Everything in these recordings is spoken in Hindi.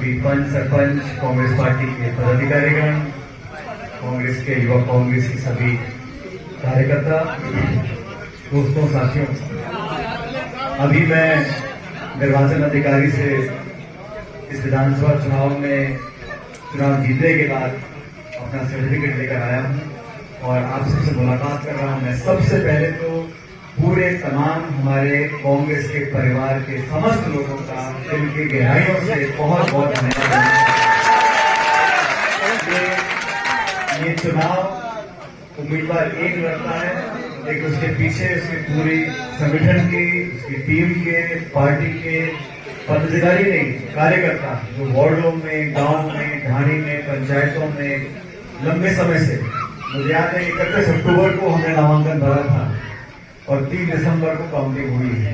सभी पंच सरपंच, कांग्रेस पार्टी के पदाधिकारीगण, कांग्रेस के युवा कांग्रेस के सभी कार्यकर्ता, दोस्तों, साथियों, अभी मैं निर्वाचन अधिकारी से इस विधानसभा चुनाव में चुनाव जीतने के बाद अपना सर्टिफिकेट लेकर आया हूं और आप सबसे मुलाकात कर रहा हूं। मैं सबसे पहले तो पूरे तमाम हमारे कांग्रेस के परिवार के समस्त लोगों का दिल की गहराइयों से बहुत बहुत धन्यवाद। ये चुनाव उम्मीदवार एक लड़ता है, लेकिन उसके पीछे उसकी पूरी संगठन की, उसकी टीम के, पार्टी के पदाधिकारी नहीं, कार्यकर्ता जो वार्डों में, गांव में, ढाणी में, पंचायतों में लंबे समय से, मुझे याद है 31 अक्टूबर को हमने नामांकन भरा था और 3 दिसंबर को काउंटिंग हुई है,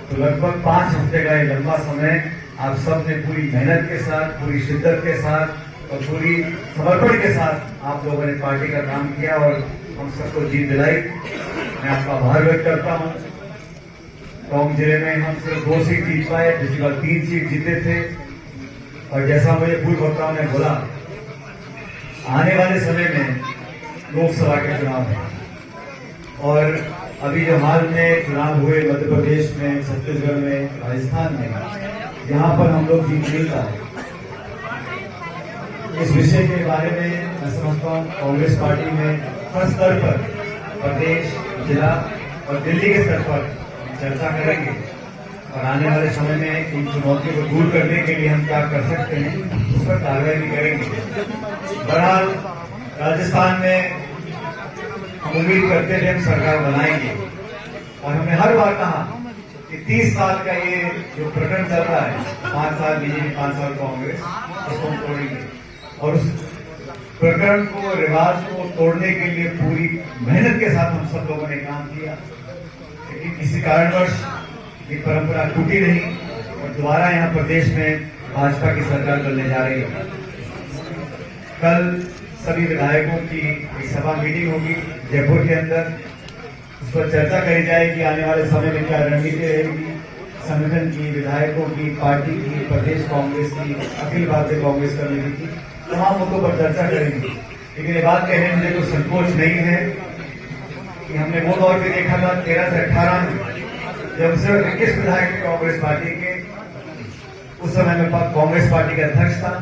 तो लगभग 5 हफ्ते का ये लंबा समय आप सब ने पूरी मेहनत के साथ, पूरी शिद्दत के साथ और पूरी समर्पण के साथ आप लोगों ने पार्टी का काम किया और हम सबको जीत दिलाई। मैं आपका आभार व्यक्त करता हूं। टोंक जिले में हम सिर्फ 2 सीट जीत पाए, पिछली बार 3 सीट जीते थे और जैसा मुझे पूर्व वक्ताओं ने बोला, आने वाले समय में लोकसभा के चुनाव है और अभी जो हाल में चुनाव हुए मध्य प्रदेश में, छत्तीसगढ़ में, राजस्थान में, यहाँ पर हम लोग जीत नहीं पाए। इस विषय के बारे में मैं समझता हूँ कांग्रेस पार्टी में हर स्तर पर, प्रदेश, जिला और दिल्ली के स्तर पर चर्चा करेंगे और आने वाले समय में इन चुनौतियों को दूर करने के लिए हम क्या कर सकते हैं उस पर कार्रवाई भी करेंगे। बहरहाल राजस्थान में हम उम्मीद करते थे हम सरकार बनाएंगे और हमने हर बार कहा कि 30 साल का ये जो प्रकरण चल रहा है, 5 साल बीजेपी, 5 साल कांग्रेस, उसको हम तोड़ेंगे और उस प्रकरण को, रिवाज को तोड़ने के लिए पूरी मेहनत के साथ हम सब लोगों ने काम किया, लेकिन किसी कारणवश ये परंपरा टूटी नहीं और दोबारा यहाँ प्रदेश में भाजपा की सरकार बनने जा रही है। कल सभी विधायकों की एक सभा मीटिंग होगी जयपुर के अंदर, उस पर चर्चा करी जाएगी आने वाले समय में क्या रणनीति रहेगी संगठन की, विधायकों की, पार्टी की, प्रदेश कांग्रेस की, अखिल भारतीय कांग्रेस कमेटी की, तमाम मुद्दों पर चर्चा करेंगे। लेकिन ये बात कहने में मुझे कोई संकोच नहीं है कि हमने वो दौर भी देखा था 13 से 18 में, जब सिर्फ 21 विधायक थे कांग्रेस पार्टी के। उस समय में कांग्रेस पार्टी का अध्यक्ष था,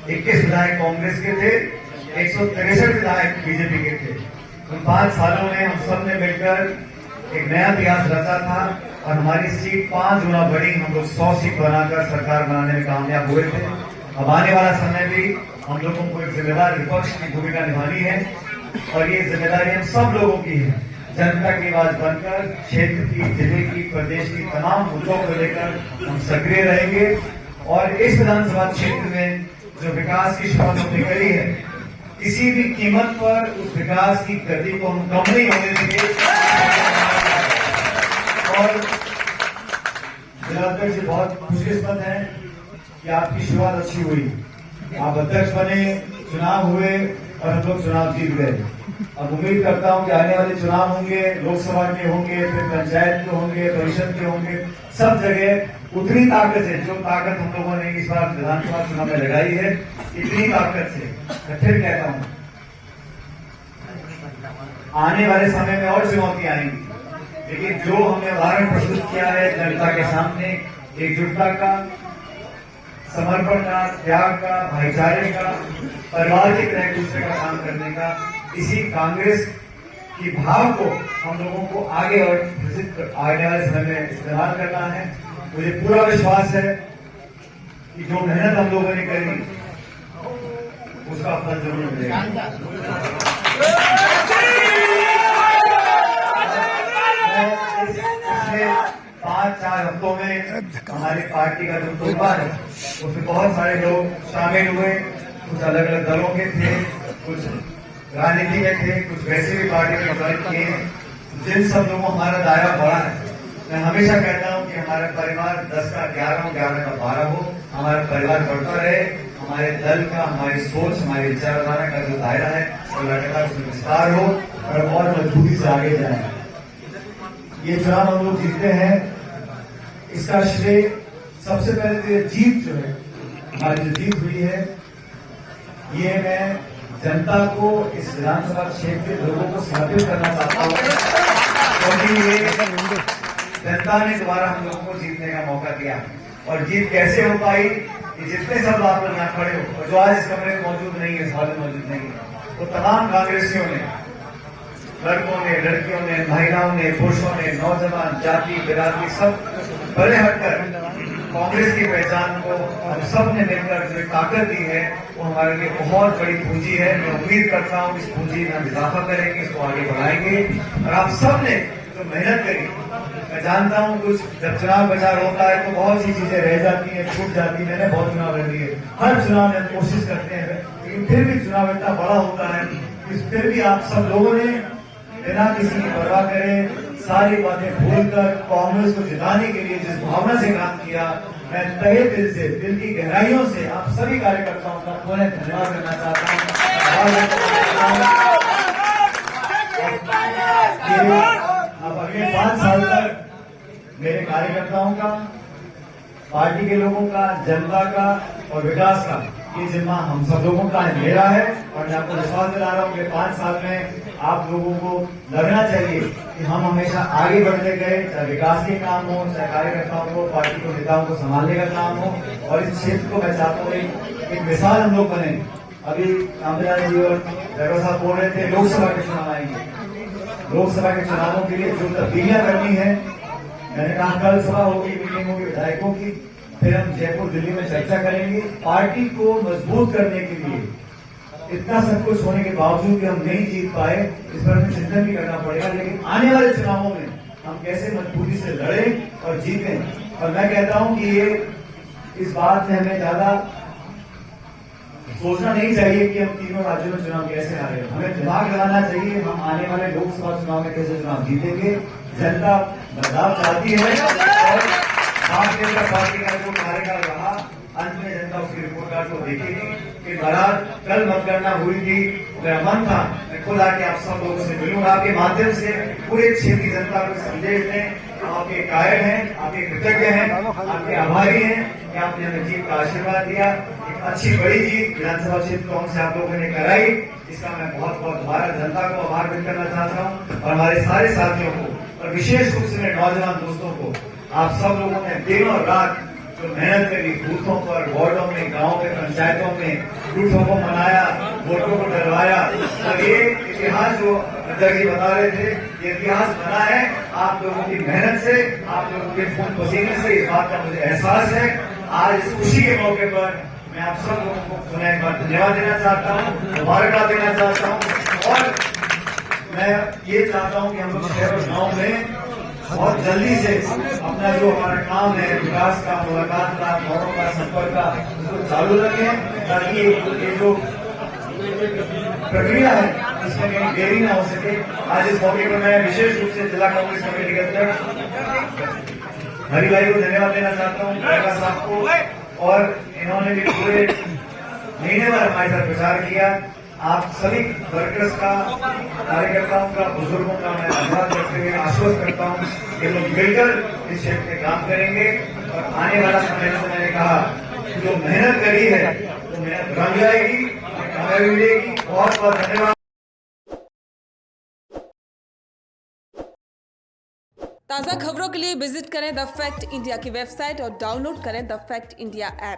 21 विधायक कांग्रेस के थे, 163 विधायक बीजेपी के थे। उन 5 सालों में हम सब ने मिलकर एक नया इतिहास रचा था और हमारी सीट 5 गुना बढ़ी। हम लोग 100 सीट बनाकर सरकार बनाने में कामयाब हुए थे। अब आने वाला समय भी हम लोगों को एक जिम्मेदार विपक्ष की भूमिका निभानी है और ये जिम्मेदारी हम सब लोगों की है। जनता की आवाज बनकर क्षेत्र की, जिले की, प्रदेश की तमाम मुद्दों को लेकर हम सक्रिय रहेंगे और इस विधानसभा क्षेत्र में जो विकास की शुरुआत हमने करी है, किसी भी कीमत पर उस विकास की गति को हम कम नहीं होने देंगे। और जिला अध्यक्ष जी बहुत खुशकिस्मत है कि आपकी शुरुआत अच्छी हुई, आप अध्यक्ष बने, चुनाव हुए और हम लोग चुनाव जीत गए। अब उम्मीद करता हूं कि आने वाले चुनाव होंगे, लोकसभा के होंगे, फिर पंचायत के होंगे, परिषद के होंगे, सब जगह उतनी ताकत से, जो ताकत हम लोगों ने इस बार विधानसभा चुनाव में लगाई है, इतनी ताकत से मैं फिर कहता हूं आने वाले समय में और चुनौतियां आएंगी, लेकिन जो हमने उदाहरण प्रस्तुत किया है जनता के सामने, एकजुटता का, समर्पण का, त्याग का, भाईचारे का, परिवार की तरह एक दूसरे का काम करने का, इसी कांग्रेस की भाव को हम लोगों को आगे और आने वाले समय में इस्तेमाल करना है। मुझे पूरा विश्वास है कि जो मेहनत हम लोगों ने करी उसका फल जरूर मिलेगा। पिछले 5-4 हफ्तों में हमारी पार्टी का जो तोहफा है उसमें बहुत सारे लोग शामिल हुए, कुछ अलग अलग दलों के थे, कुछ राजनीति में थे, कुछ वैसे भी पार्टी में ज्वाइन किए। जिन सब लोगों हमारा दायरा बढ़ा है, मैं हमेशा कहता हूं कि हमारा परिवार 10 का 11 हो, 11 का 12 हो, हमारा परिवार बढ़ता रहे, हमारे दल का, हमारी सोच, हमारी विचारधारा का जो दायरा है वो लगातार उसमें विस्तार हो और मजबूती से आगे जाए। ये चुनाव हम लोग जीतते हैं, इसका श्रेय सबसे पहले तो ये जीत जो है हमारी जो जीत हुई है ये मैं जनता को इस विधानसभा क्षेत्र के लोगों को समर्पित करना चाहता हूँ, क्योंकि ये जनता ने दोबारा हम लोगों को जीतने का मौका दिया। और जीत कैसे हो पाई, ये जितने सब आप लोग यहाँ खड़े हो और जो आज इस कमरे में मौजूद नहीं है, हॉल में मौजूद नहीं है, वो तमाम कांग्रेसियों ने, लड़कों ने, लड़कियों ने, महिलाओं ने, पुरुषों ने, नौजवान, जाति बिरादरी सब बड़े हटकर कांग्रेस की पहचान को हम सब ने मिलकर जो ताकत दी है वो हमारे लिए बहुत बड़ी पूंजी है। मैं उम्मीद करता हूँ इस पूंजी में हम इजाफा करेंगे, इसको आगे बढ़ाएंगे। और आप सब ने जो मेहनत करी, मैं जानता हूँ कुछ जब चुनाव प्रचार होता है तो बहुत सी चीजें रह जाती हैं, छूट जाती है। मैंने बहुत चुनाव लड़ लिए, हर चुनाव में कोशिश करते हैं, लेकिन फिर भी चुनाव इतना बड़ा होता है, फिर भी आप सब लोगों ने बिना किसी की परवाह करे सारी बातें भूलकर कांग्रेस को जिताने के लिए जिस भावना से काम किया, मैं तहे दिल से, दिल की गहराइयों से आप सभी कार्यकर्ताओं का पुनः धन्यवाद करना चाहता हूँ। अब अगले 5 साल तक मेरे कार्यकर्ताओं का, पार्टी के लोगों का, जनता का और विकास का ये जिम्मा हम सब लोगों का है, मेरा है। और मैं आपको विश्वास दिला रहा हूँ कि 5 साल में आप लोगों को लगना चाहिए कि हम हमेशा आगे बढ़ते गए, चाहे विकास के काम हो, चाहे कार्यकर्ताओं को, पार्टी को, नेताओं को संभालने का काम हो। और इस क्षेत्र को मैं चाहता हूँ एक मिसाल हम लोग बने। अभी कामराज जी और जगह साहब बोल रहे थे लोकसभा के चुनाव आएंगे, लोकसभा के चुनावों के लिए जो तब्दीलियां करनी है, मैंने कहा कल सभा होगी, मीटिंग होगी विधायकों की, फिर हम जयपुर दिल्ली में चर्चा करेंगे। पार्टी को मजबूत करने के लिए इतना सब कुछ होने के बावजूद भी हम नहीं जीत पाए, इस पर हमें चिंतन भी करना पड़ेगा। लेकिन आने वाले चुनावों में हम कैसे मजबूती से लड़ें और जीतें। और मैं कहता हूं कि ये इस बात में हमें ज्यादा सोचना नहीं चाहिए कि हम तीनों राज्यों में चुनाव कैसे हारे, हमें दिमाग लगाना चाहिए हम आने वाले लोकसभा चुनाव में कैसे चुनाव जीतेंगे। जनता बदलाव चाहती है और भारतीय जनता पार्टी का जो कार्यकाल रहा, अंत में जनता उसकी रिपोर्ट कार्ड को देखेगी। कि बारात कल मतगणना हुई थी, मेरा मन था मैं खुद आके आप सब लोगों से मिलूंगा, आपके माध्यम से पूरे क्षेत्र की जनता को संदेश दें। आपके कायल हैं, आपके कृतज्ञ हैं, आपके आभारी हैं कि आपने हमें जीत का आशीर्वाद दिया। एक अच्छी बड़ी जीत विधानसभा क्षेत्र कौन से आप लोगों ने कराई, इसका मैं बहुत बहुत दोबारा जनता को आभार व्यक्त करना चाहता हूँ और हमारे सारे साथियों को और विशेष रूप से मेरे नौजवान दोस्तों को। आप सब लोगों ने दिनों रात जो मेहनत करी, बूथों पर, वार्डों में, गांवों में, पंचायतों में, बूथों को मनाया, वोटों को डलवाया। और ये इतिहास जो अध्यक्ष जी बता रहे थे, ये इतिहास बना है आप लोगों की मेहनत से, आप लोगों के खून पसीने से। इस बात का मुझे एहसास है। आज इस खुशी के मौके पर मैं आप सब लोगों को पुनः एक बार धन्यवाद देना चाहता हूँ, मुबारकबाद देना चाहता हूँ। और मैं ये चाहता हूँ कि हम लोग शहर और गाँव में बहुत जल्दी से अपना जो हमारा काम है, विकास का, मुलाकात का, लोगों का, संपर्क का, उसको चालू रखें, ताकि ये जो प्रक्रिया है इसमें कहीं देरी ना हो सके। आज इस मौके पर मैं विशेष रूप से जिला कांग्रेस कमेटी के अध्यक्ष हरि भाई को धन्यवाद देना चाहता हूँ, जगह साहब को। और इन्होंने भी पूरे महीने भर हमारे साथ प्रचार किया। आप सभी वर्कर्स का, कार्यकर्ताओं का, बुजुर्गों का मैं धन्यवाद करते हुए आश्वस्त करता हूँ कि लोग मिलकर इस क्षेत्र में काम करेंगे। और आने वाला समय में मैंने कहा जो मेहनत करी है तो मेहनत रंग जाएगी, कामयाबी मिलेगी। बहुत बहुत धन्यवाद। ताज़ा खबरों के लिए विजिट करें द फैक्ट इंडिया की वेबसाइट और डाउनलोड करें द फैक्ट इंडिया ऐप।